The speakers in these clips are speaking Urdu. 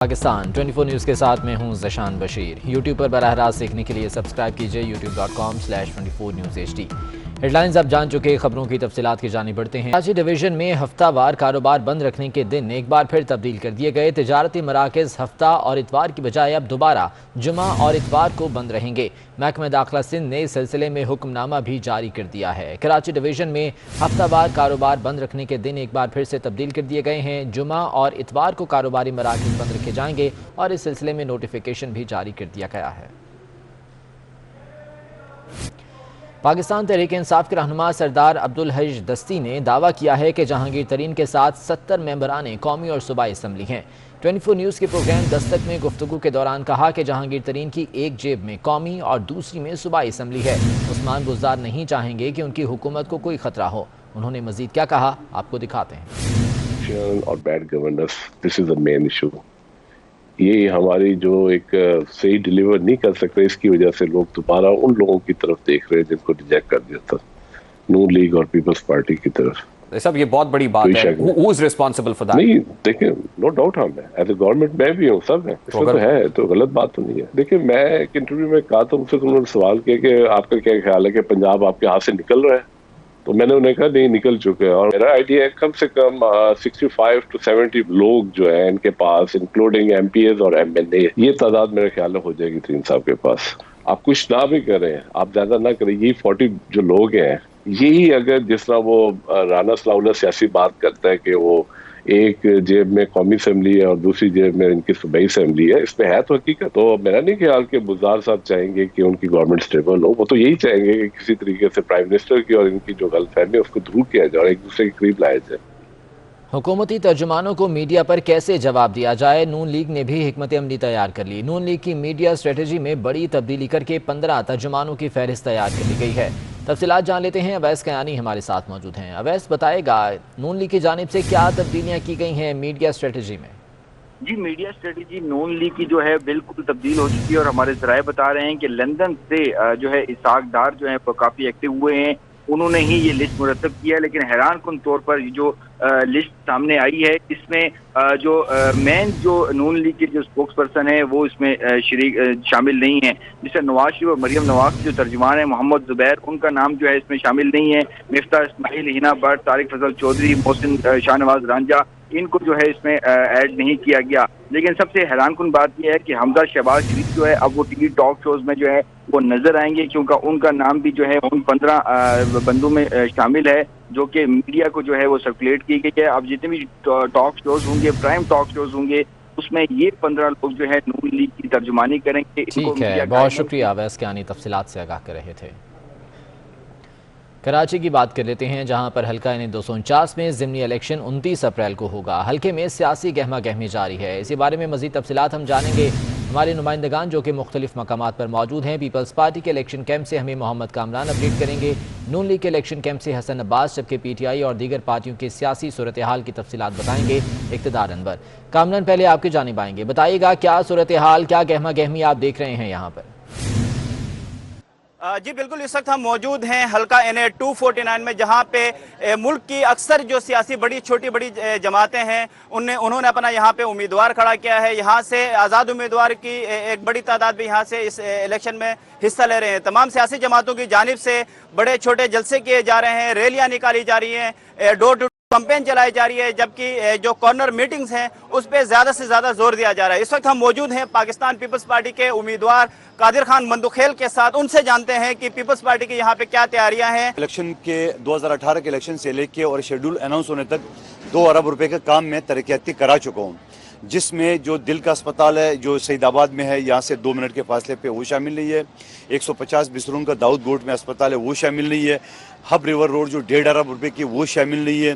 پاکستان 24 نیوز کے ساتھ میں ہوں ذیشان بشیر۔ یوٹیوب پر براہ راست دیکھنے کے لیے سبسکرائب کیجئے youtube.com/24 news HD۔ Head lines آپ جان چکے، خبروں کی تفصیلات کی جانب بڑھتے ہیں۔ کراچی ڈویژن میں ہفتہ وار کاروبار بند رکھنے کے دن ایک بار پھر تبدیل کر دیے گئے۔ تجارتی مراکز ہفتہ اور اتوار کی بجائے اب دوبارہ جمعہ اور اتوار کو بند رہیں گے۔ محکمہ داخلہ سندھ نے اس سلسلے میں حکم نامہ بھی جاری کر دیا ہے۔ کراچی ڈویژن میں ہفتہ وار کاروبار بند رکھنے کے دن ایک بار پھر سے تبدیل کر دیے گئے ہیں۔ جمعہ اور اتوار کو کاروباری مراکز بند رکھے جائیں گے اور اس سلسلے میں نوٹیفیکیشن بھی جاری کر دیا گیا ہے۔ پاکستان تحریک انصاف کے رہنما سردار عبدالحج دستی نے دعویٰ کیا ہے کہ جہانگیر ترین کے ساتھ 70 ممبران قومی اور صوبائی اسمبلی ہیں۔ 24 نیوز کے پروگرام دستک میں گفتگو کے دوران کہا کہ جہانگیر ترین کی ایک جیب میں قومی اور دوسری میں صوبائی اسمبلی ہے۔ عثمان بزدار نہیں چاہیں گے کہ ان کی حکومت کو کوئی خطرہ ہو۔ انہوں نے مزید کیا کہا، آپ کو دکھاتے ہیں۔ اور bad governance, this is the main issue۔ یہ ہماری جو ایک صحیح ڈیلیور نہیں کر سکتے، اس کی وجہ سے لوگ دوبارہ ان لوگوں کی طرف دیکھ رہے ہیں جن کو ریجیکٹ کر دیا تھا، نون لیگ اور پیپلز پارٹی کی طرف۔ صاحب یہ بہت بڑی بات ہے۔ Who is responsible for that؟ نہیں دیکھیں، نو ڈاؤٹ ہم ہیں، ایز اے گورنمنٹ میں بھی ہوں، سب ہیں، اس میں تو ہے، تو غلط بات تو نہیں ہے۔ دیکھیں میں ایک انٹرویو میں کہا تھا، مجھ سے انہوں نے سوال کیا کہ آپ کا کیا خیال ہے کہ پنجاب آپ کے ہاتھ سے نکل رہا ہے؟ تو میں نے انہیں کہا نہیں، نکل چکے ہیں، اور میرا آئیڈیا ہے کم سے کم 65 to 70 لوگ جو ہیں ان کے پاس، انکلوڈنگ ایم پی ایز اور ایم این اے، یہ تعداد میرے خیال میں ہو جائے گی ترین صاحب کے پاس۔ آپ کچھ نہ بھی کریں، آپ زیادہ نہ کریں، یہ 40 جو لوگ ہیں، یہی اگر جس طرح وہ رانا صلاح اللہ سیاسی بات کرتا ہے کہ وہ ایک جیب میں قومی اسمبلی ہے اور دوسری جیب میں ان کی صوبائی اسمبلی ہے، اس پہ ہے تو حقیقت۔ تو میرا نہیں خیال کہ بزدار صاحب چاہیں گے کہ ان کی گورنمنٹ اسٹیبل ہو، وہ تو یہی چاہیں گے کہ کسی طریقے سے پرائم منسٹر کی اور ان کی جو غلط فہمی ہے اس کو دور کیا جائے اور ایک دوسرے کے قریب لایا جائے۔ حکومتی ترجمانوں کو میڈیا پر کیسے جواب دیا جائے، نون لیگ نے بھی حکمت عملی تیار کر لی۔ نون لیگ کی میڈیا اسٹریٹجی میں بڑی تبدیلی کر کے 15 ترجمانوں کی فہرست تیار کر لی گئی ہے۔ تفصیلات جان لیتے ہیں، اویس کیانی ہمارے ساتھ موجود ہیں۔ اویس بتائے گا نون لیگ کی جانب سے کیا تبدیلیاں کی گئی ہیں میڈیا اسٹریٹجی میں؟ جی، میڈیا اسٹریٹجی نون لیگ کی جو ہے بالکل تبدیل ہو چکی ہے، اور ہمارے ذرائع بتا رہے ہیں کہ لندن سے جو ہے اسحاق ڈار جو ہے وہ کافی ایکٹیو ہوئے ہیں، انہوں نے ہی یہ لسٹ مرتب کیا ہے۔ لیکن حیران کن طور پر جو لسٹ سامنے آئی ہے، اس میں جو مین جو نون لیگ کے جو اسپوکس پرسن ہیں وہ اس میں شامل نہیں ہیں، جسے نواز شریف اور مریم نواز کے جو ترجمان ہیں محمد زبیر، ان کا نام جو ہے اس میں شامل نہیں ہے۔ مفتاح اسماعیل، ہینا بٹ، طارق فضل چودھری، محسن شاہ نواز رانجھا، ان کو جو ہے اس میں ایڈ نہیں کیا گیا۔ لیکن سب سے حیران کن بات یہ ہے کہ حمزہ شہباز شریف جو ہے اب وہ ٹی وی ٹاک شوز میں جو ہے وہ نظر آئیں گے، کیونکہ ان کا نام بھی جو ہے ان 15 بندوں میں شامل ہے جو کہ میڈیا کو جو ہے وہ سرکولیٹ کی گئی ہے۔ اب جتنے بھی ٹاک شوز ہوں گے، پرائم ٹاک شوز ہوں گے، اس میں یہ 15 لوگ جو ہے نون لیگ کی ترجمانی کریں گے۔ ٹھیک ہے، بہت شکریہ اویس کیانی، تفصیلات سے آگاہ کر رہے تھے۔ کراچی کی بات کر لیتے ہیں، جہاں پر حلقہ N 249 میں ضمنی الیکشن 29 اپریل کو ہوگا۔ حلقے میں سیاسی گہما گہمی جاری ہے۔ اسی بارے میں مزید تفصیلات ہم جانیں گے ہمارے نمائندگان جو کہ مختلف مقامات پر موجود ہیں۔ پیپلز پارٹی کے الیکشن کیمپ سے ہمیں محمد کامران اپڈیٹ کریں گے، نون لیگ کے الیکشن کیمپ سے حسن عباس، جبکہ پی ٹی آئی اور دیگر پارٹیوں کے سیاسی صورتحال کی تفصیلات بتائیں گے اقتدار انور۔ کامران پہلے آپ کی جانب آئیں گے، بتائیے گا کیا صورتحال، کیا گہما گہمی آپ دیکھ رہے ہیں یہاں پر؟ جی بالکل، اس وقت ہم موجود ہیں حلقہ N 249 میں، جہاں پہ ملک کی اکثر جو سیاسی بڑی چھوٹی بڑی جماعتیں ہیں انہوں نے اپنا یہاں پہ امیدوار کھڑا کیا ہے۔ یہاں سے آزاد امیدوار کی ایک بڑی تعداد بھی یہاں سے اس الیکشن میں حصہ لے رہے ہیں۔ تمام سیاسی جماعتوں کی جانب سے بڑے چھوٹے جلسے کیے جا رہے ہیں، ریلیاں نکالی جا رہی ہیں، ڈور ٹو کمپین چلائی جا رہی ہے، جبکہ جو کارنر میٹنگز ہیں اس پہ زیادہ سے زیادہ زور دیا جا رہا ہے۔ اس وقت ہم موجود ہیں پاکستان پیپلز پارٹی کے امیدوار قادر خان مندوخیل کے ساتھ، ان سے جانتے ہیں کہ پیپلز پارٹی کی یہاں پہ کیا تیاریاں ہیں۔ الیکشن کے 2018 کے الیکشن سے لے کے اور شیڈول اناؤنس ہونے تک 2 ارب روپے کا کام میں ترقیاتی کرا چکا ہوں، جس میں جو دل کا اسپتال ہے جو سعید آباد میں ہے، یہاں سے 2 منٹ کے فاصلے پہ، وہ شامل نہیں ہے۔ 150 بستروں کا داؤد گوٹ میں اسپتال ہے، وہ شامل نہیں ہے۔ ہب ریور روڈ جو 1.5 ارب روپے کی، وہ شامل نہیں ہے۔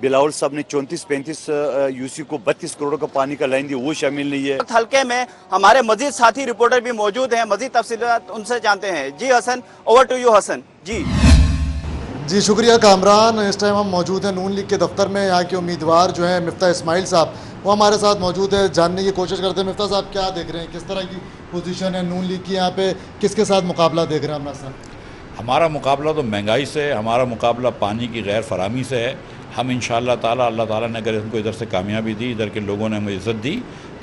بلاول صاحب نے 34-35 یوسی کو 32 کروڑ کا پانی کا لائن دی، وہ شامل نہیں ہے۔ حلقے میں ہمارے مزید ساتھی رپورٹر بھی موجود ہیں، مزید تفصیلات ان سے جانتے ہیں۔ جی حسن، اوور ٹو یو حسن۔ جی شکریہ کامران۔ اس ٹائم ہم موجود ہیں نون لیگ کے دفتر میں، یہاں کے امیدوار جو ہیں مفتاح اسماعیل صاحب وہ ہمارے ساتھ موجود ہے، جاننے کی کوشش کرتے ہیں۔ مفتاح صاحب کیا دیکھ رہے ہیں، کس طرح کی پوزیشن ہے نون لیگ کی، یہاں پہ کس کے ساتھ مقابلہ دیکھ رہے ہیں ہمارے ساتھ؟ ہمارا مقابلہ تو مہنگائی سے ہے، ہمارا مقابلہ پانی کی غیر فراہمی سے ہے۔ ہم انشاءاللہ تعالی، اللہ تعالیٰ نے اگر ان کو ادھر سے کامیابی دی، ادھر کے لوگوں نے ہمیں عزت دی،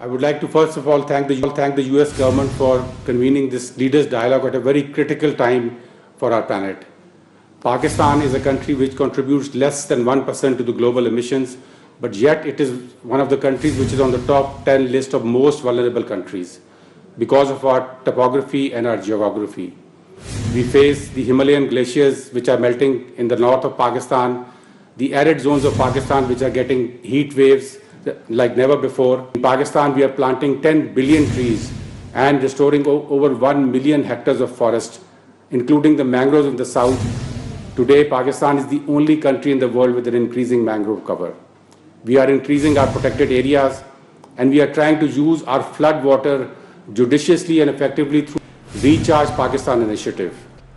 I would like to first of all thank the US government for convening this leaders dialogue at a very critical time for our planet. Pakistan is a country which contributes less than 1% to the global emissions, but yet it is one of the countries which is on the top 10 list of most vulnerable countries. Because of our topography and our geography, we face the Himalayan glaciers which are melting in the north of Pakistan, the arid zones of Pakistan which are getting heat waves like never before. In Pakistan, we are planting 10 billion trees and restoring over 1 million hectares of forest, including the mangroves in the south. Today, Pakistan is the only country in the world with an increasing mangrove cover. We are increasing our protected areas and we are trying to use our flood water judiciously and effectively through Recharge Pakistan initiative.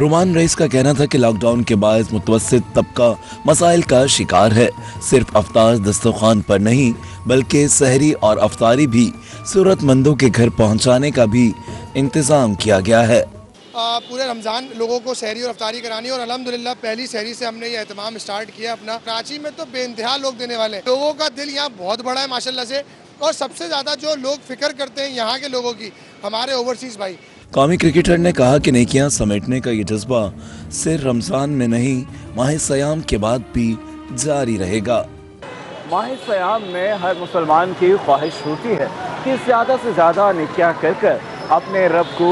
رومان رئیس کا کہنا تھا کہ لاک ڈاؤن کے باعث متوسط طبقہ مسائل کا شکار ہے. صرف افطار دسترخوان پر نہیں بلکہ سحری اور افطاری بھی ضرورت مندوں کے گھر پہنچانے کا بھی انتظام کیا گیا ہے. پورے رمضان لوگوں کو سحری اور افطاری کرانی اور الحمدللہ پہلی سحری سے ہم نے یہ اہتمام سٹارٹ کیا اپنا. کراچی میں تو بے انتہا لوگ دینے والے ہیں. لوگوں کا دل یہاں بہت بڑا ہے ماشاءاللہ سے, اور سب سے زیادہ جو لوگ فکر کرتے ہیں یہاں کے لوگوں کی, ہمارے اوورسیز بھائی. قومی کرکٹر نے کہا کہ نیکیاں سمیٹنے کا یہ جذبہ صرف رمضان میں نہیں ماہ سیام کے بعد بھی جاری رہے گا. ماہ سیام میں ہر مسلمان کی خواہش ہوتی ہے کہ زیادہ سے زیادہ نیکیاں کر اپنے رب کو